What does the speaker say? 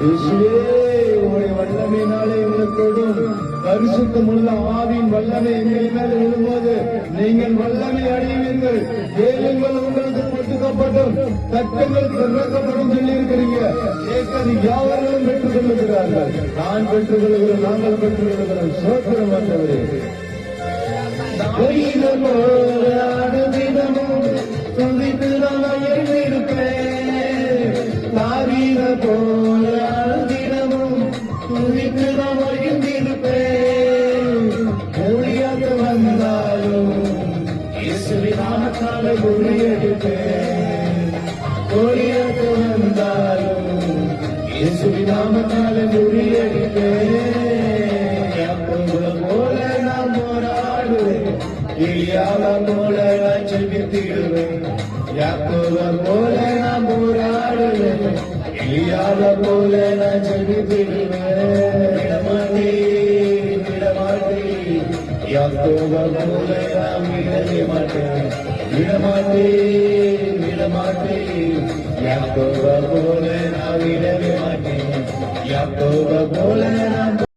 உடைய வல்லமையினாலே எங்களுக்கோடும் பரிசுத்தமுள்ள ஆவியின் வல்லமை எங்கள் மேல் விழும்போது நீங்கள் வல்லமை அடைவீர்கள். ஏழுங்கள் உங்களுக்கு கொடுக்கப்படும், தட்டுங்கள் திறக்கப்படும் சொல்லி இருக்கிறீங்க. கேட்கறது யாவர்களும் பெற்றுக் கொள்ளுகிறார்கள். நான் பெற்றுக் கொள்கிறோம், நாங்கள் பெற்றுக் கொள்கிறோம். சோத்திரம் ஆண்டவரே. தினமும் துதித்து நான் எழுந்திருப்பேன். தாவீத போல தினமும் துதித்து நான் எழுந்திருப்பேன். மொழியாக வந்தாலும் இயேசுவின் நாமத்தாலே முறியடிப்பேன். மொழியாக வந்தாலும் இயேசுவின் நாமத்தாலே முறியடிப்பேன். போல நாம் போராடுவேன், எலியாவ போல நான் ஜெபித்திடுவேன். யாக்கோப போல நான் போராடுவேன், எலியாவ போல நான் ஜெபித்திடுவேன். விடமாட்டேன், விடமாட்டேன், யாக்கோப போல நான் விடவே மாட்டேன். விடமாட்டேன், விடமாட்டேன், யாக்கோப போல நான் விடவே மாட்டேன். யாக்கோப போல நான்